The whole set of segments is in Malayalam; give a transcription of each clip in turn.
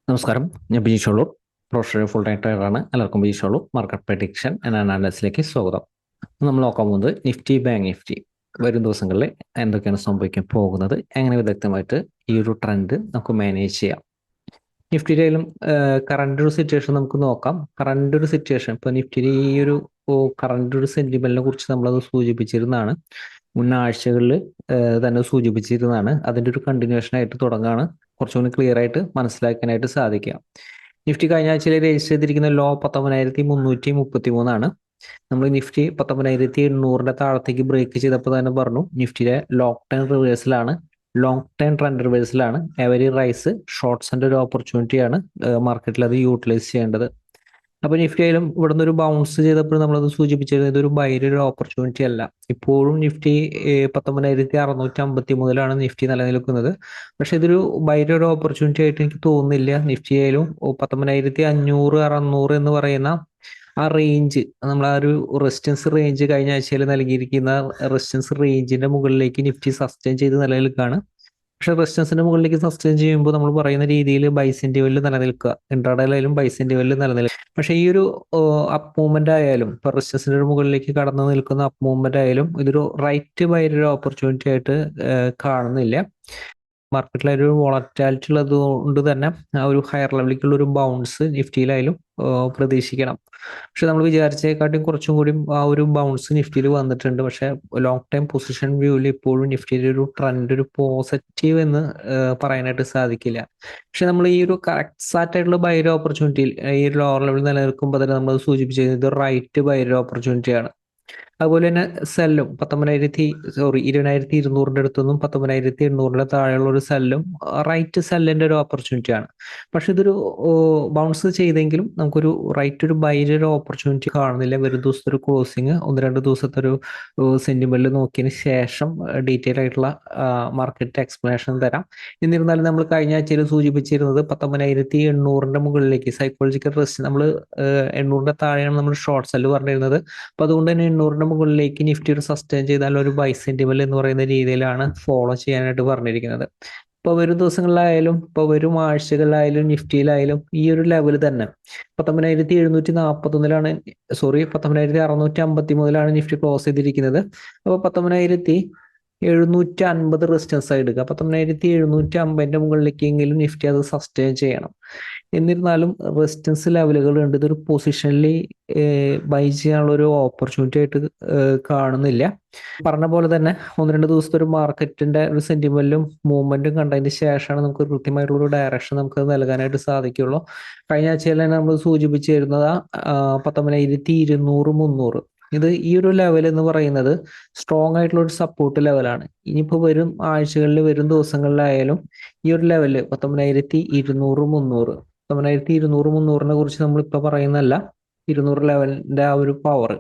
നമസ്കാരം, ഞാൻ ബിജീഷോളു, പ്രൊഫഷണൽ ഫുൾ ടൈം ട്രേഡറാണ്. എല്ലാവർക്കും ബിജീഷോളു മാർക്കറ്റ് പ്രഡിക്ഷൻ ആൻഡ് അനാലിസിലേക്ക് സ്വാഗതം. നമ്മൾ നോക്കാൻ പോകുന്നത് നിഫ്റ്റി, ബാങ്ക് നിഫ്റ്റി വരും ദിവസങ്ങളിൽ എന്തൊക്കെയാണ് സംഭവിക്കാൻ പോകുന്നത്, എങ്ങനെ വിദഗ്ധമായിട്ട് ഈ ഒരു ട്രെൻഡ് നമുക്ക് മാനേജ് ചെയ്യാം. നിഫ്റ്റിയിലും കറണ്ട് ഒരു സിറ്റുവേഷൻ നമുക്ക് നോക്കാം. കറണ്ട് ഒരു സിറ്റുവേഷൻ ഇപ്പോൾ നിഫ്റ്റിയിൽ ഈ ഒരു കറണ്ട് ഒരു സെന്റിമെന്റിനെ കുറിച്ച് നമ്മളത് സൂചിപ്പിച്ചിരുന്നതാണ്. മുൻ ആഴ്ചകളിൽ തന്നെ സൂചിപ്പിച്ചിരുന്നതാണ്. അതിൻ്റെ ഒരു കണ്ടിന്യൂഷൻ ആയിട്ട് തുടങ്ങുകയാണ്. കുറച്ചുകൂടി ക്ലിയർ ആയിട്ട് മനസ്സിലാക്കാനായിട്ട് സാധിക്കുക. നിഫ്റ്റി കഴിഞ്ഞ ആഴ്ചയിൽ രജിസ്റ്റർ ചെയ്തിരിക്കുന്ന ലോ 19,333 നമ്മൾ നിഫ്റ്റി 19,800 താഴത്തേക്ക് ബ്രേക്ക് ചെയ്തപ്പോൾ തന്നെ പറഞ്ഞു നിഫ്റ്റിയുടെ ലോങ് ടേം ട്രെൻഡ് റിവേഴ്സലാണ്. എവരി റൈസ് ഷോർട്ട്സിന്റെ ഒരു ഓപ്പർച്യൂണിറ്റിയാണ് മാർക്കറ്റിൽ അത് യൂട്ടിലൈസ് ചെയ്യേണ്ടത്. അപ്പൊ നിഫ്റ്റി ആയാലും ഇവിടെ നിന്ന് ഒരു ബൗൺസ് ചെയ്തപ്പോൾ നമ്മളത് സൂചിപ്പിച്ചിരുന്നത് ഇതൊരു ബൈയുടെ ഒരു ഓപ്പർച്യൂണിറ്റി അല്ല. ഇപ്പോഴും നിഫ്റ്റി 19,650 നിഫ്റ്റി നിലനിൽക്കുന്നത്. പക്ഷെ ഇതൊരു ബൈയുടെ ഒരു ഓപ്പർച്യൂണിറ്റി ആയിട്ട് എനിക്ക് തോന്നുന്നില്ല. നിഫ്റ്റി ആയാലും 19,500 600 എന്ന് പറയുന്ന ആ റേഞ്ച്, നമ്മൾ ആ ഒരു റെസിസ്റ്റൻസ് റേഞ്ച് കഴിഞ്ഞ ആഴ്ചയിൽ നൽകിയിരിക്കുന്ന റെസിസ്റ്റൻസ് റേഞ്ചിന്റെ മുകളിലേക്ക് നിഫ്റ്റി സസ്റ്റെയിൻ ചെയ്ത് നിലനിൽക്കുകയാണ്. പക്ഷെ റെസിസ്റ്റൻസിന്റെ മുകളിലേക്ക് സസ്റ്റെയിൻ ചെയ്യുമ്പോൾ നമ്മൾ പറയുന്ന രീതിയിൽ ബൈസിന്റെ ലെവലിൽ നിലനിൽക്കുക, ഇൻട്രാഡേയിലായാലും ബൈസിന്റെ ലെവലിൽ നിലനിൽക്കുക. പക്ഷെ ഈ ഒരു അപ്പ് മൂവ്മെന്റ് ആയാലും ഇപ്പൊ റെസിസ്റ്റൻസിന്റെ മുകളിലേക്ക് കടന്നു നിൽക്കുന്ന അപ്പ് മൂവ്മെന്റ് ആയാലും ഇതൊരു റൈറ്റ് ബൈ ഒരു ഓപ്പർച്യൂണിറ്റി ആയിട്ട് കാണുന്നില്ല. മാർക്കറ്റിലെ ഒരു വോളറ്റാലിറ്റി ഉള്ളത് കൊണ്ട് തന്നെ ആ ഒരു ഹയർ ലെവലിലേക്കുള്ള ഒരു ബൗൺസ് നിഫ്റ്റിയിലായാലും പ്രതീക്ഷിക്കണം. പക്ഷെ നമ്മൾ വിചാരിച്ചതിനെക്കാട്ടും കുറച്ചും കൂടി ആ ഒരു ബൗൺസ് നിഫ്റ്റിയിൽ വന്നിട്ടുണ്ട്. പക്ഷെ ലോങ് ടൈം പൊസിഷൻ വ്യൂവിൽ ഇപ്പോഴും നിഫ്റ്റിയുടെ ഒരു ട്രെൻഡ് ഒരു പോസിറ്റീവ് എന്ന് പറയാനായിട്ട് സാധിക്കില്ല. പക്ഷെ നമ്മൾ ഈ ഒരു കറക്റ്റ് ആയിട്ടുള്ള ബൈര ഓപ്പർച്യൂണിറ്റിയിൽ ഈ ഒരു ലോവർ ലെവലിൽ നിലനിൽക്കുമ്പോൾ തന്നെ നമ്മൾ സൂചിപ്പിച്ചത് ഇത് റൈറ്റ് ബൈര ഓപ്പർച്യൂണിറ്റിയാണ്. അതുപോലെ തന്നെ സെല്ലും 20,200 അടുത്തൊന്നും 19,800 താഴെയുള്ള ഒരു സെല്ലും റൈറ്റ് സെല്ലിന്റെ ഒരു ഓപ്പർച്യൂണിറ്റി ആണ്. പക്ഷെ ഇതൊരു ബൗൺസ് ചെയ്തെങ്കിലും നമുക്കൊരു റൈറ്റ് ഒരു ബൈയുടെ ഒരു ഓപ്പർച്യൂണിറ്റി കാണുന്നില്ല. ഒരു ദിവസത്തെ ഒരു ക്ലോസിങ്, 1-2 ദിവസത്തെ ഒരു സെന്റിമെന്റ് നോക്കിയതിന് ശേഷം ഡീറ്റെയിൽ ആയിട്ടുള്ള മാർക്കറ്റ് എക്സ്പ്ലനേഷൻ തരാം. എന്നിരുന്നാലും നമ്മൾ കഴിഞ്ഞ ആഴ്ചയിൽ സൂചിപ്പിച്ചിരുന്നത് 19,800 മുകളിലേക്ക് സൈക്കോളജിക്കൽ റെസ്റ്റ്, നമ്മൾ 800 താഴെയാണ് നമ്മൾ ഷോർട്ട് സെല്ല് പറഞ്ഞിരുന്നത്. അപ്പൊ അതുകൊണ്ട് തന്നെ 800 മുകളിലേക്ക് നിഫ്റ്റി ഒരു സസ്റ്റെയിൻ ചെയ്താൽ ഒരു ബൈ സെന്റിമെന്റ് എന്ന് പറയുന്ന രീതിയിലാണ് ഫോളോ ചെയ്യാനായിട്ട് പറഞ്ഞിരിക്കുന്നത്. ഇപ്പൊ വരും ദിവസങ്ങളിലായാലും ഇപ്പൊ വരും ആഴ്ചകളിലായാലും നിഫ്റ്റിയിലായാലും ഈ ഒരു ലെവൽ തന്നെ 19,741 19,653 നിഫ്റ്റി ക്ലോസ് ചെയ്തിരിക്കുന്നത്. അപ്പൊ 19,750 റെസിസ്റ്റൻസ് ആയി എടുക്കുക. 19,750 മുകളിലേക്കെങ്കിലും നിഫ്റ്റി അത് സസ്റ്റെയിൻ ചെയ്യണം. എന്നിരുന്നാലും റെസിസ്റ്റൻസ് ലെവലുകൾ ഉണ്ട്. ഇതൊരു പൊസിഷനിൽ ബൈ ചെയ്യാനുള്ള ഒരു ഓപ്പർച്യൂണിറ്റി ആയിട്ട് കാണുന്നില്ല. പറഞ്ഞ പോലെ തന്നെ 1-2 ദിവസത്തെ ഒരു മാർക്കറ്റിന്റെ ഒരു സെന്റിമെന്റും മൂവ്മെന്റും കണ്ടതിന് ശേഷമാണ് നമുക്ക് കൃത്യമായിട്ടുള്ള ഒരു ഡയറക്ഷൻ നമുക്ക് നൽകാനായിട്ട് സാധിക്കുള്ളൂ. കഴിഞ്ഞ ആഴ്ചയിൽ തന്നെ നമ്മൾ സൂചിപ്പിച്ചു തരുന്നത് 19,200 300 ഇത് ഈ ഒരു ലെവൽ എന്ന് പറയുന്നത് സ്ട്രോങ് ആയിട്ടുള്ള ഒരു സപ്പോർട്ട് ലെവലാണ്. ഇനിയിപ്പോ വരും ആഴ്ചകളിൽ വരും ദിവസങ്ങളിലായാലും ഈ ഒരു ലെവല് 19,200 300 19,200 കുറിച്ച് നമ്മളിപ്പോ പറയുന്നതല്ല, 200 ലെവലിന്റെ ആ ഒരു പവർ.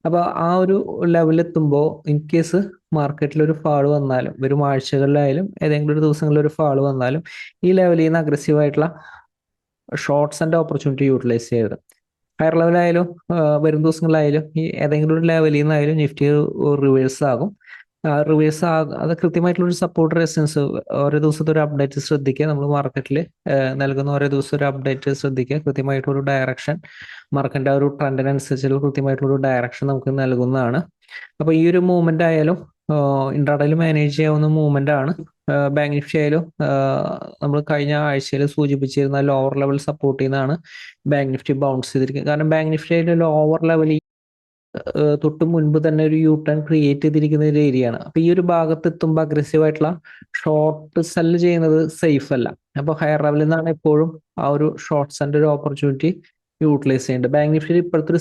അപ്പൊ ആ ഒരു ലെവലെത്തുമ്പോൾ ഇൻ കേസ് മാർക്കറ്റിൽ ഒരു ഫാള് വന്നാലും വരും ആഴ്ചകളിലായാലും ഏതെങ്കിലും ഒരു ദിവസങ്ങളിൽ ഒരു ഫാള് വന്നാലും ഈ ലെവലിൽ നിന്ന് അഗ്രസീവ് ആയിട്ടുള്ള ഷോർട്ട്സ് ആൻഡ് ഓപ്പർച്യൂണിറ്റി യൂട്ടിലൈസ് ചെയ്തത്. ഹയർ ലെവലായാലും വരും ദിവസങ്ങളിലായാലും ഈ ഏതെങ്കിലും ഒരു ലെവലിൽ നിന്നായാലും നിഫ്റ്റി റിവേഴ്സ് ആകും. റിവേഴ്സ് അത് കൃത്യമായിട്ടുള്ള ഒരു സപ്പോർട്ട് റെസിസ്റ്റൻസ് ഓരോ ദിവസത്തെ ഒരു അപ്ഡേറ്റ് ശ്രദ്ധിക്കുക. നമ്മൾ മാർക്കറ്റിൽ നൽകുന്ന ഓരോ ദിവസം ഒരു അപ്ഡേറ്റ് ശ്രദ്ധിക്കുക. കൃത്യമായിട്ടൊരു ഡയറക്ഷൻ മാർക്കറ്റിന്റെ ആ ഒരു ട്രെൻഡിനനുസരിച്ചുള്ള കൃത്യമായിട്ടുള്ള ഒരു ഡയറക്ഷൻ നമുക്ക് നൽകുന്നതാണ്. അപ്പൊ ഈ ഒരു മൂവ്മെന്റ് ആയാലും ഇൻട്രാഡേയിൽ മാനേജ് ചെയ്യാവുന്ന മൂവ്മെന്റ് ആണ്. ബാങ്ക് നിഫ്റ്റി ആയാലും നമ്മൾ കഴിഞ്ഞ ആഴ്ചയിൽ സൂചിപ്പിച്ചിരുന്ന ലോവർ ലെവൽ സപ്പോർട്ട് ചെയ്യുന്നതാണ് ബാങ്ക് നിഫ്റ്റി ബൗൺസ് ചെയ്തിരിക്കുന്നത്. കാരണം ബാങ്ക് നിഫ്റ്റി ആയാലും ലോവർ ലെവൽ തൊട്ട് മുൻപ് തന്നെ ഒരു യു ടേൺ ക്രിയേറ്റ് ചെയ്തിരിക്കുന്ന ഒരു ഏരിയയാണ്. അപ്പൊ ഈ ഒരു ഭാഗത്ത് എത്തുമ്പോൾ അഗ്രസീവ് ആയിട്ടുള്ള ഷോർട്ട് സെല്ല് ചെയ്യുന്നത് സേഫ് അല്ല. അപ്പൊ ഹയർ ലെവലിൽ നിന്നാണ് എപ്പോഴും ആ ഒരു ഷോർട്ട്സിന്റെ ഒരു ഓപ്പർച്യൂണിറ്റി യൂട്ടിലൈസ് ചെയ്യേണ്ടത്. ബാങ്ക് നിഫ്റ്റി ഇപ്പോഴത്തെ ഒരു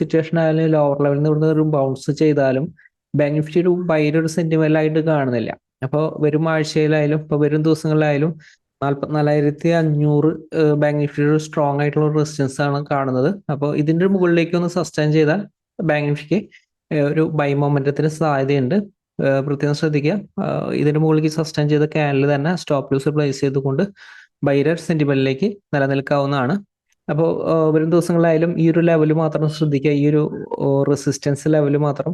സിറ്റുവേഷൻ ആയാലും ലോവർ ലെവലിൽ നിന്ന് ഇവിടുന്ന് ഒരു ബൗൺസ് ചെയ്താലും ബാങ്ക് നിഫ്റ്റി ഒരു ബൈയുടെ ഒരു സെന്റിമെന്റ് ആയിട്ട് കാണുന്നില്ല. അപ്പോൾ വരും ആഴ്ചയിലായാലും ഇപ്പൊ വരും ദിവസങ്ങളിലായാലും 44,500 ബാങ്ക് നിഫ്റ്റിയുടെ ഒരു സ്ട്രോങ് ആയിട്ടുള്ള റെസിസ്റ്റൻസ് ആണ് കാണുന്നത്. അപ്പോൾ ഇതിന്റെ മുകളിലേക്ക് ഒന്ന് സസ്റ്റെയിൻ ചെയ്താൽ ബാങ്ക് നിഫ്റ്റിക്ക് ഒരു ബൈ മൊമെന്റത്തിന് സാധ്യതയുണ്ട്. പ്രത്യേകം ശ്രദ്ധിക്കുക. ഇതിന്റെ മുകളിലേക്ക് സസ്റ്റെയിൻ ചെയ്ത ക്യാനിൽ തന്നെ സ്റ്റോപ്പ് ലൂസ് പ്ലേസ് ചെയ്തുകൊണ്ട് ബൈയുടെ സെന്റിമെന്റിലേക്ക് നിലനിൽക്കാവുന്നതാണ്. അപ്പോൾ വരും ദിവസങ്ങളിലായാലും ഈ ഒരു ലെവൽ മാത്രം ശ്രദ്ധിക്കുക, ഈ ഒരു റെസിസ്റ്റൻസ് ലെവൽ മാത്രം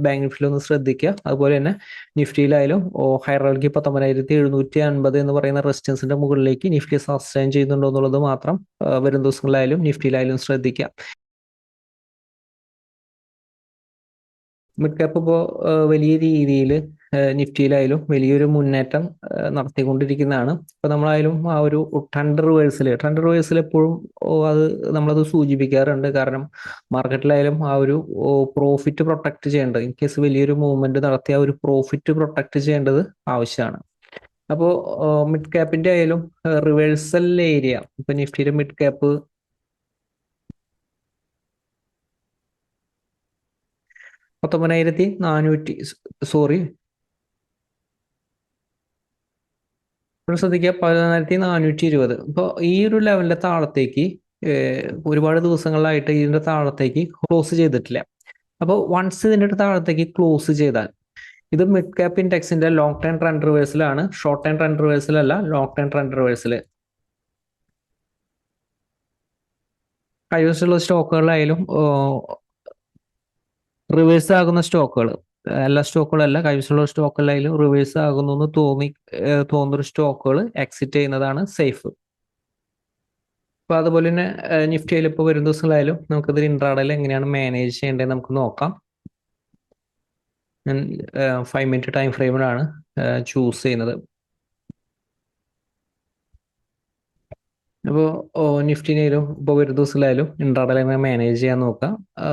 ബാങ്ക് നിഫ്റ്റിയിൽ ഒന്ന് ശ്രദ്ധിക്കുക. അതുപോലെ തന്നെ നിഫ്റ്റിയിലായാലും ഹയർ ലെവലിലേക്ക് 19,750 എന്ന് പറയുന്ന റെസിസ്റ്റൻസിന്റെ മുകളിലേക്ക് നിഫ്റ്റി സസ്റ്റൈൻ ചെയ്യുന്നുണ്ടോ എന്നുള്ളത് മാത്രം വരും ദിവസങ്ങളിലായാലും നിഫ്റ്റിയിലായാലും ശ്രദ്ധിക്കുക. മിഡ് ക്യാപ്പ് ഇപ്പോൾ വലിയ രീതിയിൽ നിഫ്റ്റിയിലായാലും വലിയൊരു മുന്നേറ്റം നടത്തിക്കൊണ്ടിരിക്കുന്നതാണ്. ഇപ്പൊ നമ്മളായാലും ആ ഒരു ട്രെൻഡ് റിവേഴ്സിൽ എപ്പോഴും അത് നമ്മളത് സൂചിപ്പിക്കാറുണ്ട്. കാരണം മാർക്കറ്റിലായാലും ആ ഒരു പ്രോഫിറ്റ് പ്രൊട്ടക്ട് ചെയ്യേണ്ടത്, ഇൻ കേസ് വലിയൊരു മൂവ്മെന്റ് നടത്തി ആ ഒരു പ്രോഫിറ്റ് പ്രൊട്ടക്ട് ചെയ്യേണ്ടത് ആവശ്യമാണ്. അപ്പോൾ മിഡ് ക്യാപ്പിന്റെ ആയാലും റിവേഴ്സൽ ഏരിയ, ഇപ്പൊ നിഫ്റ്റിയുടെ മിഡ് ക്യാപ്പ് 19,400, സോറി ശ്രദ്ധിക്കുക, 14,420. ഇപ്പോൾ ഈ ഒരു ലെവലിന്റെ താഴത്തേക്ക് ഒരുപാട് ദിവസങ്ങളിലായിട്ട് ഇതിന്റെ താഴത്തേക്ക് ക്ലോസ് ചെയ്തിട്ടില്ല. അപ്പോൾ വൺസ് ഇതിന്റെ താഴത്തേക്ക് ക്ലോസ് ചെയ്താൽ, ഇത് മിഡ് ക്യാപ്പ് ഇൻഡെക്സിന്റെ ലോങ് ടൈം ട്രെൻഡ് റിവേഴ്സലാണ്, ഷോർട്ട് ടൈം ട്രെൻഡ് റിവേഴ്സലല്ല, ലോങ് ടൈം ട്രെൻഡ് റിവേഴ്സൽ. കൈവശമുള്ള സ്റ്റോക്കുകളിലായാലും റിവേഴ്സ് ആകുന്ന സ്റ്റോക്കുകൾ, എല്ലാ സ്റ്റോക്കുകളല്ല, കൈവശമുള്ള സ്റ്റോക്കുകളിലായാലും റിവേഴ്സ് ആകുന്നു എന്ന് തോന്നുന്ന സ്റ്റോക്കുകൾ എക്സിറ്റ് ചെയ്യുന്നതാണ് സേഫ്. അപ്പൊ അതുപോലെ തന്നെ നിഫ്റ്റിയിൽ ഇപ്പോൾ വരും ദിവസങ്ങളായാലും നമുക്കിത് ഇൻട്രാഡേയിൽ എങ്ങനെയാണ് മാനേജ് ചെയ്യേണ്ടത് നമുക്ക് നോക്കാം. ഞാൻ 5 മിനിറ്റ് ടൈം ഫ്രെയിമിലാണ് ചൂസ് ചെയ്യുന്നത്. അപ്പോൾ നിഫ്റ്റിനായാലും ഇപ്പോൾ വരും ദിവസത്തിലായാലും ഇൻട്രാഡേയിൽ എങ്ങനെ മാനേജ് ചെയ്യാൻ നോക്കാം.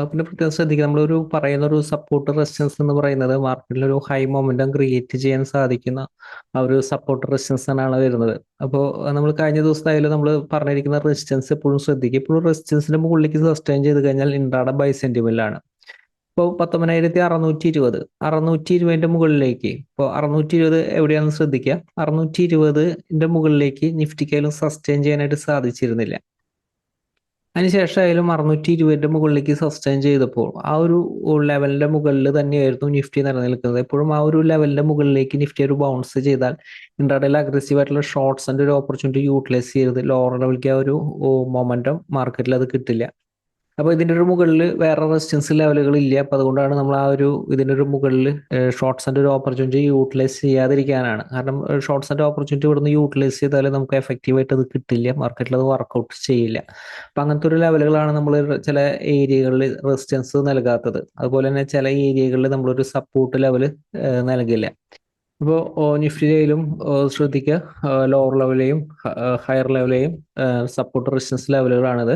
പിന്നെ പ്രത്യേകം ശ്രദ്ധിക്കുക, നമ്മളൊരു പറയുന്ന ഒരു സപ്പോർട്ട് റെസിസ്റ്റൻസ് എന്ന് പറയുന്നത് മാർക്കറ്റിൽ ഒരു ഹൈ മൊമെന്റം ക്രിയേറ്റ് ചെയ്യാൻ സാധിക്കുന്ന ആ ഒരു സപ്പോർട്ട് റെസിസ്റ്റൻസ് ആണ് വരുന്നത്. അപ്പോൾ നമ്മൾ കഴിഞ്ഞ ദിവസത്തായാലും നമ്മൾ പറഞ്ഞിരിക്കുന്ന റെസിസ്റ്റൻസ് എപ്പോഴും ശ്രദ്ധിക്കുക. ഇപ്പോഴും റെസിസ്റ്റൻസിന്റെ മുകളിലേക്ക് സസ്റ്റെയിൻ ചെയ്ത് കഴിഞ്ഞാൽ ഇൻട്രാഡേ ബൈ സെന്റിമെന്റിലാണ്. ഇപ്പോൾ 19,620 മുകളിലേക്ക്, ഇപ്പോൾ 620 എവിടെയാണെന്ന് ശ്രദ്ധിക്കുക. 620 മുകളിലേക്ക് നിഫ്റ്റിക്കായാലും സസ്റ്റെയിൻ ചെയ്യാനായിട്ട് സാധിച്ചിരുന്നില്ല. അതിനുശേഷമായാലും 620 മുകളിലേക്ക് സസ്റ്റെയിൻ ചെയ്തപ്പോൾ ആ ഒരു ലെവലിന്റെ മുകളിൽ തന്നെയായിരുന്നു നിഫ്റ്റി നിലനിൽക്കുന്നത്. എപ്പോഴും ആ ഒരു ലെവലിന്റെ മുകളിലേക്ക് നിഫ്റ്റി ഒരു ബൗൺസ് ചെയ്താൽ ഇൻട്രാഡേയിൽ അഗ്രസീവ് ആയിട്ടുള്ള ഷോർട്ട്സിന്റെ ഒരു ഓപ്പർച്യൂണിറ്റി യൂട്ടിലൈസ് ചെയ്ത് ലോവർ ലെവലിലേക്ക് ആ ഒരു മൊമെന്റം മാർക്കറ്റിൽ അത് കിട്ടില്ല. അപ്പൊ ഇതിന്റെ ഒരു മുകളിൽ വേറെ റെസിസ്റ്റൻസ് ലെവലുകൾ ഇല്ല. അപ്പൊ അതുകൊണ്ടാണ് നമ്മൾ ആ ഒരു ഇതിന്റെ ഒരു മുകളിൽ ഷോർട്ട്സിന്റെ ഒരു ഓപ്പർച്യൂണിറ്റി യൂട്ടിലൈസ് ചെയ്യാതിരിക്കാനാണ്. കാരണം ഷോർട്ട്സിന്റെ ഓപ്പർച്യൂണിറ്റി ഇവിടുന്ന് യൂട്ടിലൈസ് ചെയ്താൽ നമുക്ക് എഫക്റ്റീവ് ആയിട്ട് അത് കിട്ടില്ല, മാർക്കറ്റിൽ അത് വർക്ക്ഔട്ട് ചെയ്യില്ല. അപ്പൊ അങ്ങനത്തെ ഒരു ലെവലുകളാണ് നമ്മൾ ചില ഏരിയകളിൽ റെസിസ്റ്റൻസ് നൽകാത്തത്. അതുപോലെ തന്നെ ചില ഏരിയകളിൽ നമ്മളൊരു സപ്പോർട്ട് ലെവൽ നൽകില്ല. ഇപ്പോൾ നിഫ്റ്റിയിലും ശ്രദ്ധിക്കുക, ലോവർ ലെവലെയും ഹയർ ലെവലെയും സപ്പോർട്ട് റെസിസ്റ്റൻസ് ലെവലുകളാണിത്.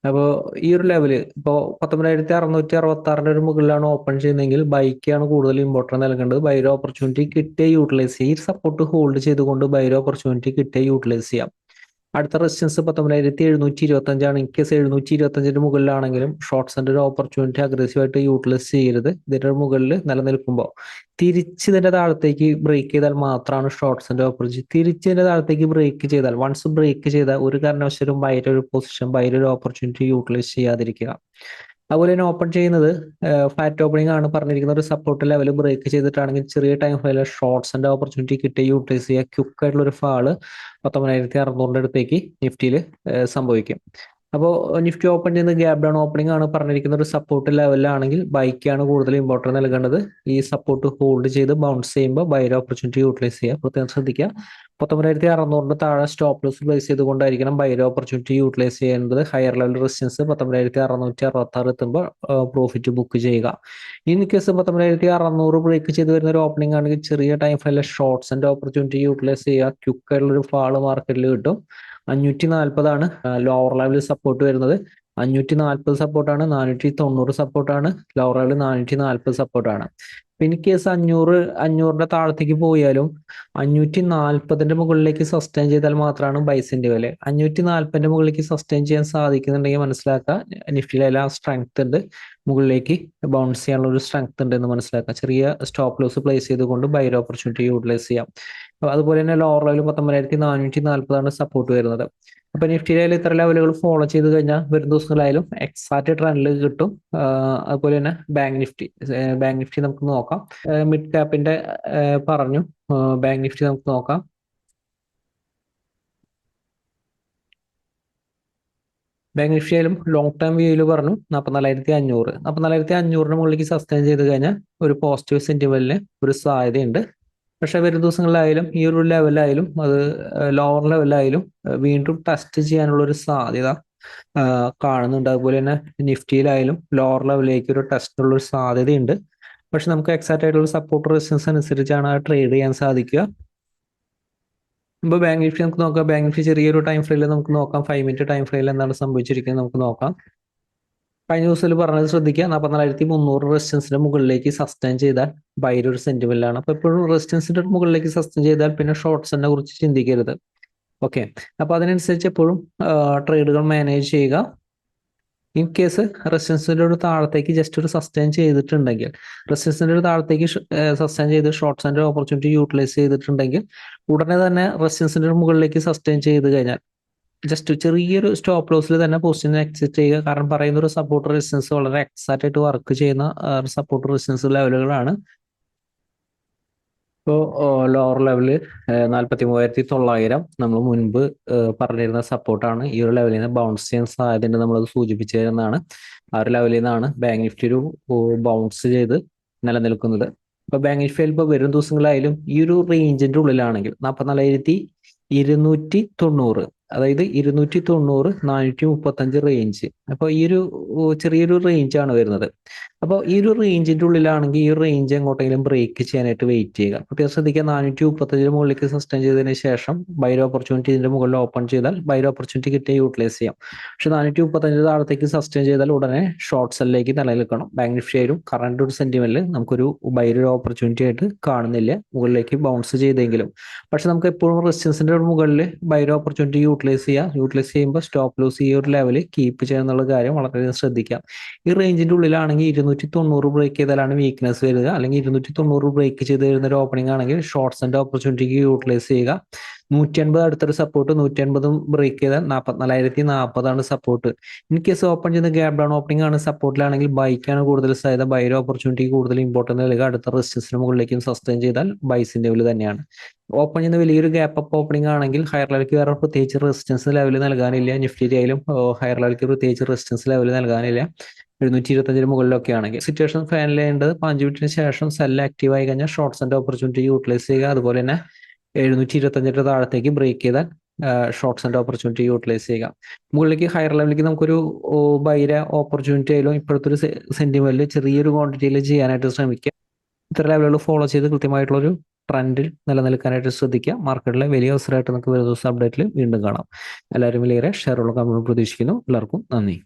അപ്പോൾ ഈ ഒരു ലെവല് ഇപ്പോൾ 19,666 ഒരു മുകളിലാണ് ഓപ്പൺ ചെയ്യുന്നതെങ്കിൽ ബൈക്കാണ് കൂടുതൽ ഇമ്പോർട്ടൻസ് നൽകേണ്ടത്. ബൈര ഓപ്പർച്യൂണിറ്റി കിട്ടിയ യൂട്ടിലൈസ് ചെയ്യുക. ഈ സപ്പോർട്ട് ഹോൾഡ് ചെയ്തുകൊണ്ട് ബൈര ഓപ്പർച്യൂണിറ്റി കിട്ടിയ യൂട്ടിലൈസ് ചെയ്യാം. അടുത്ത റെസിസ്റ്റൻസ് 19,725 ഇൻ കേസ് 725 മുകളിലാണെങ്കിലും ഷോർട്ട്സിന്റെ ഒരു ഓപ്പർച്യൂണിറ്റി അഗ്രസീവായിട്ട് യൂട്ടിലൈസ് ചെയ്യരുത്. ഇതിന്റെ മുകളിൽ നിലനിൽക്കുമ്പോൾ തിരിച്ചതിന്റെ താഴത്തേക്ക് ബ്രേക്ക് ചെയ്താൽ മാത്രമാണ് ഷോർട്ട്സിന്റെ ഓപ്പർച്യൂണിറ്റി. തിരിച്ചതിന്റെ താഴത്തേക്ക് ബ്രേക്ക് ചെയ്താൽ, വൺസ് ബ്രേക്ക് ചെയ്താൽ ഒരു കാരണവശാലും ബൈര ഒരു പൊസിഷൻ, ബൈര ഒരു ഓപ്പർച്യൂണിറ്റി യൂട്ടിലൈസ് ചെയ്യാതിരിക്കുക. അതുപോലെ തന്നെ ഓപ്പൺ ചെയ്യുന്നത് ഫ്ലാറ്റ് ഓപ്പണിംഗ് ആണ് പറഞ്ഞിരിക്കുന്ന ഒരു സപ്പോർട്ട് ലെവൽ ബ്രേക്ക് ചെയ്തിട്ടാണെങ്കിൽ ചെറിയ ടൈം ഫ്രെയിമിൽ ഷോർട്ട്സിന്റെ ഓപ്പർച്യൂണിറ്റി കിട്ടി യൂട്ടിലൈസ് ചെയ്യുക. ക്വിക്ക് ആയിട്ടുള്ള ഒരു ഫാള് 19,600 അടുത്തേക്ക് നിഫ്റ്റിയിൽ സംഭവിക്കും. അപ്പോൾ നിഫ്റ്റി ഓപ്പൺ ചെയ്യുന്ന ഗ്യാപ് ഡൗൺ ഓപ്പണിംഗ് ആണ് പറഞ്ഞിരിക്കുന്ന ഒരു സപ്പോർട്ട് ലെവലിലാണെങ്കിൽ ബൈക്കാണ് കൂടുതൽ ഇമ്പോർട്ടൻസ് നൽകേണ്ടത്. ഈ സപ്പോർട്ട് ഹോൾഡ് ചെയ്ത് ബൗൺസ് ചെയ്യുമ്പോൾ ബൈര ഓപ്പർച്യൂണിറ്റി യൂട്ടിലൈസ് ചെയ്യുക. പ്രത്യേകം ശ്രദ്ധിക്കുക, 19,600 താഴെ സ്റ്റോപ്പ് ലോസ് പ്ലേസ് ചെയ്തുകൊണ്ടായിരിക്കണം ബൈര ഓപ്പർച്യൂണിറ്റി യൂട്ടിലൈസ് ചെയ്യേണ്ടത്. ഹയർ ലെവൽ റെസിസ്റ്റൻസ് 19,666 എത്തുമ്പോൾ പ്രോഫിറ്റ് ബുക്ക് ചെയ്യുക. ഇൻ കേസ് 19,600 ബ്രേക്ക് ചെയ്ത് വരുന്ന ഒരു ഓപ്പണിംഗ് ആണെങ്കിൽ ചെറിയ ടൈം ഫ്രെയിമിലെ ഷോർട്ട്സിന്റെ ഓപ്പർച്യൂണിറ്റി യൂട്ടിലൈസ് ചെയ്യുക. ക്വിക്ക് ആയിട്ടുള്ള ഒരു ഫാള് മാർക്കറ്റിൽ കിട്ടും. 540 ലോവർ ലെവലിൽ സപ്പോർട്ട് വരുന്നത്. 540 സപ്പോർട്ടാണ്, 490 സപ്പോർട്ടാണ്, ലോവർ ലെവലിൽ 440 സപ്പോർട്ടാണ്. ഇൻ കേസ് 500 താഴത്തേക്ക് പോയാലും 540 മുകളിലേക്ക് സസ്റ്റെയിൻ ചെയ്താൽ മാത്രമാണ് ബൈസിന്റെ വില. 540 മുകളിലേക്ക് സസ്റ്റെയിൻ ചെയ്യാൻ സാധിക്കുന്നുണ്ടെങ്കിൽ മനസ്സിലാക്കുക നിഫ്റ്റിയിലെല്ലാം സ്ട്രെങ്ത് ഉണ്ട്, മുകളിലേക്ക് ബൗൺസ് ചെയ്യാനുള്ള ഒരു സ്ട്രെങ്ത് ഉണ്ട് എന്ന് മനസ്സിലാക്കുക. ചെറിയ സ്റ്റോപ്പ് ലോസ് പ്ലേസ് ചെയ്തുകൊണ്ട് ബൈര ഓപ്പർച്യൂണിറ്റി യൂട്ടിലൈസ് ചെയ്യാം. അതുപോലെ തന്നെ ലോവർ ലെവൽ 19,440 സപ്പോർട്ട് വരുന്നത്. അപ്പൊ നിഫ്റ്റിയിലെ ഇത്ര ലെവലുകൾ ഫോളോ ചെയ്ത് കഴിഞ്ഞാൽ വരും ദിവസങ്ങളായാലും എക്സാക്ട് ട്രെൻഡിൽ കിട്ടും. അതുപോലെ തന്നെ ബാങ്ക് നിഫ്റ്റി നമുക്ക് നോക്കാം. മിഡ് ക്യാപ്പിന്റെ പറഞ്ഞു, ബാങ്ക് നിഫ്റ്റി നമുക്ക് നോക്കാം. ബാങ്ക് നിഫ്റ്റി ആയാലും ലോങ് ടേം വ്യൂയിൽ പറഞ്ഞു 44,500. 44,500 മുകളിലേക്ക് സസ്റ്റെയിൻ ചെയ്ത് കഴിഞ്ഞാൽ ഒരു പോസിറ്റീവ് സെന്റിമെന്റിന് ഒരു സാധ്യതയുണ്ട്. പക്ഷെ വരും ദിവസങ്ങളിലായാലും ഈ ഒരു ലെവലായാലും അത് ലോവർ ലെവലായാലും വീണ്ടും ടെസ്റ്റ് ചെയ്യാനുള്ള ഒരു സാധ്യത കാണുന്നുണ്ട്. അതുപോലെ തന്നെ നിഫ്റ്റിയിലായാലും ലോവർ ലെവലിലേക്ക് ഒരു ടെസ്റ്റ് ഉള്ള ഒരു സാധ്യതയുണ്ട്. പക്ഷെ നമുക്ക് എക്സാക്റ്റ് ആയിട്ടുള്ള സപ്പോർട്ട് റെസിസ്റ്റൻസ് അനുസരിച്ചാണ് ട്രേഡ് ചെയ്യാൻ സാധിക്കുക. ഇപ്പോൾ ബാങ്ക് നിഫ്റ്റി നമുക്ക് നോക്കാം. ബാങ്ക് നിഫ്റ്റി ചെറിയൊരു ടൈം ഫ്രെയിമിൽ നമുക്ക് നോക്കാം. 5 മിനിറ്റ് ടൈം ഫ്രെയിമിൽ എന്താണ് സംഭവിച്ചിരിക്കുന്നത് നമുക്ക് നോക്കാം. കഴിഞ്ഞ ദിവസത്തിൽ പറഞ്ഞത് ശ്രദ്ധിക്കുക, 44,300 റെസിസ്റ്റൻസിന്റെ മുകളിലേക്ക് സസ്റ്റെയിൻ ചെയ്താൽ ബൈയുടെ ഒരു സെന്റിമെന്റാണ്. അപ്പൊ എപ്പോഴും റെസിസ്റ്റൻസിന്റെ മുകളിലേക്ക് സസ്റ്റെയിൻ ചെയ്താൽ പിന്നെ ഷോർട്ട്സിനെ കുറിച്ച് ചിന്തിക്കരുത്. ഓക്കെ, അപ്പൊ അതിനനുസരിച്ച് എപ്പോഴും ട്രേഡുകൾ മാനേജ് ചെയ്യുക. ഇൻ കേസ് റെസിസ്റ്റൻസിന്റെ ഒരു താഴത്തേക്ക് ജസ്റ്റ് ഒരു സസ്റ്റെയിൻ ചെയ്തിട്ടുണ്ടെങ്കിൽ, റെസിസ്റ്റൻസിന്റെ ഒരു താഴത്തേക്ക് സസ്റ്റെയിൻ ചെയ്ത് ഷോർട്ട്സ് ആൻഡ് ഓപ്പർച്യൂണിറ്റി യൂട്ടിലൈസ് ചെയ്തിട്ടുണ്ടെങ്കിൽ ഉടനെ തന്നെ റെസിസ്റ്റൻസിന്റെ മുകളിലേക്ക് സസ്റ്റെയിൻ ചെയ്ത് കഴിഞ്ഞാൽ ജസ്റ്റ് ചെറിയൊരു സ്റ്റോപ്പ് ലോസിൽ തന്നെ പൊസിഷൻ എക്സിറ്റ് ചെയ്യുക. കാരണം പറയുന്ന ഒരു സപ്പോർട്ട് റെസിസ്റ്റൻസ് വളരെ എക്സാക്റ്റ് ആയിട്ട് വർക്ക് ചെയ്യുന്ന സപ്പോർട്ട് റെസിസ്റ്റൻസ് ലെവലുകളാണ്. ഇപ്പോൾ ലോവർ ലെവല് 43,900 നമ്മൾ മുൻപ് പറഞ്ഞിരുന്ന സപ്പോർട്ടാണ്. ഈ ഒരു ലെവലിൽ നിന്ന് ബൗൺസ് ചെയ്യാൻ സാധ്യതയുണ്ട്, നമ്മളത് സൂചിപ്പിച്ചു തരുന്നതാണ്. ആ ഒരു ലെവലിൽ നിന്നാണ് ബാങ്ക് നിഫ്റ്റി ഒരു ബൗൺസ് ചെയ്ത് നിലനിൽക്കുന്നത്. ഇപ്പൊ ബാങ്ക് നിഫ്റ്റിയിൽ ഇപ്പോൾ വരും ദിവസങ്ങളായാലും ഈ ഒരു റേഞ്ചിന്റെ ഉള്ളിലാണെങ്കിൽ 44,290, അതായത് 290, 435 റേഞ്ച്. അപ്പോൾ ഈ ഒരു ചെറിയൊരു റേഞ്ചാണ് വരുന്നത്. അപ്പോൾ ഈ ഒരു റേഞ്ചിന്റെ ഉള്ളിലാണെങ്കിൽ ഈ ഒരു റേഞ്ച് എങ്ങോട്ടെങ്കിലും ബ്രേക്ക് ചെയ്യാനായിട്ട് വെയിറ്റ് ചെയ്യുക. അപ്പോൾ ശ്രദ്ധിക്കുക, 435 മുകളിലേക്ക് സസ്റ്റെയിൻ ചെയ്തതിന് ശേഷം ബൈ ഓപ്പർച്യൂണിറ്റി ഇതിന്റെ മുകളിൽ ഓപ്പൺ ചെയ്താൽ ബൈ ഓപ്പർച്യൂണിറ്റി കിട്ടിയ യൂട്ടിലൈസ് ചെയ്യാം. പക്ഷെ 435 താഴത്തേക്ക് സസ്റ്റെയിൻ ചെയ്താൽ ഉടനെ ഷോർട്ട് സെല്ലിലേക്ക് നിലനിൽക്കണം. ബാങ്ക് നിഫ്റ്റി ആയാലും കറണ്ട് ഒരു സെന്റിമെന്റിൽ നമുക്കൊരു ബൈ ഓപ്പർച്യൂണിറ്റി ആയിട്ട് കാണുന്നില്ല, മുകളിലേക്ക് ബൗൺസ് ചെയ്തെങ്കിലും. പക്ഷെ നമുക്ക് എപ്പോഴും റെസിസ്റ്റൻസിന്റെ മുകളിൽ ബൈ ഓപ്പർച്യൂണിറ്റി യൂട്ടിലൈസ് ചെയ്യുമ്പോൾ സ്റ്റോപ്പ് ലോസ് ഈ ഒരു ലെവലിൽ കീപ്പ് ചെയ്യുന്നുള്ള കാര്യം വളരെയധികം ശ്രദ്ധിക്കാം. ഈ റേഞ്ചിന്റെ ഉള്ളിലാണെങ്കിൽ 290 ബ്രേക്ക് ചെയ്താലാണ് വീക്ക്നെസ് വരിക, അല്ലെങ്കിൽ 290 ബ്രേക്ക് ചെയ്ത് വരുന്ന ഒരു ഓപ്പണിംഗ് ആണെങ്കിൽ ഷോർട്ട്സ് ആൻഡ് ഓപ്പർച്യൂണിറ്റിക്ക് യൂട്ടിലൈസ് ചെയ്യുക. 150 അടുത്തൊരു സപ്പോർട്ട്, 150 ബ്രേക്ക് ചെയ്താൽ 44,040 സപ്പോർട്ട്. ഇൻ കേസ് ഓപ്പൺ ചെയ്യുന്ന ഗ്യാപ് ഡൗൺ ഓപ്പണിംഗ് ആണ്, സപ്പോർട്ടിലാണെങ്കിൽ ബൈക്കാണ് കൂടുതൽ സാധ്യത. ബൈയുടെ ഓപ്പർച്യൂണിറ്റി കൂടുതൽ ഇമ്പോർട്ടൻറ്റ് നൽകുക. അടുത്ത റെസിസ്റ്റൻസിന് മുകളിലേക്കും സസ്റ്റെയിൻ ചെയ്താൽ ബൈസിന്റെ ലെവൽ തന്നെയാണ്. ഓപ്പൺ ചെയ്യുന്ന വലിയൊരു ഗ്യാപ്പ് അപ്പ് ഓപ്പണിംഗ് ആണെങ്കിൽ ഹയർ ലെവലിലേക്ക് വേറെ പ്രത്യേകിച്ച് റെസിസ്റ്റൻസ് ലെവൽ നൽകാനില്ല. നിഫ്റ്റി ആയാലും ഹയർ ലെവലിലേക്ക് പ്രത്യേകിച്ച് റെസിസ്റ്റൻസ് ലെവൽ നൽകാനില്ല. 725 മുകളിലൊക്കെ ആണെങ്കിൽ സിറ്റുവേഷൻ ഫൈനൽ ചെയ്യേണ്ടത് 5 മിനിറ്റിന് ശേഷം സെൽ ആക്റ്റീവ് ആയി കഴിഞ്ഞാൽ ഷോർട്ട്സ് ആൻഡ് ഓപ്പർച്യൂണിറ്റി യൂട്ടിലൈസ് ചെയ്യുക. അതുപോലെ തന്നെ 725 താഴത്തേക്ക് ബ്രേക്ക് ചെയ്താൽ ഷോർട്ട്സ് ആൻഡ് ഓപ്പർച്യൂണിറ്റി യൂട്ടിലൈസ് ചെയ്യുക. മുകളിലേക്ക് ഹയർ ലെവലിലേക്ക് നമുക്കൊരു ബൈര ഓപ്പർച്യൂണിറ്റി ആയാലും ഇപ്പോഴത്തെ ഒരു സെന്റിമെന്റിൽ ചെറിയൊരു ക്വാണ്ടിറ്റിയിൽ ചെയ്യാനായിട്ട് ശ്രമിക്കുക. ഇത്തരം ലെവലുകൾ ഫോളോ ചെയ്ത് കൃത്യമായിട്ടുള്ളൊരു ട്രെൻഡിൽ നിലനിൽക്കാനായിട്ട് ശ്രദ്ധിക്കുക. മാർക്കറ്റിലെ വലിയ അവസരമായിട്ട് നമുക്ക് വരുന്ന ദിവസം അപ്ഡേറ്റിൽ വീണ്ടും കാണാം. എല്ലാവരും വലിയ ഷെയറുള്ള കമ്പനി പ്രതീക്ഷിക്കുന്നു. എല്ലാവർക്കും നന്ദി.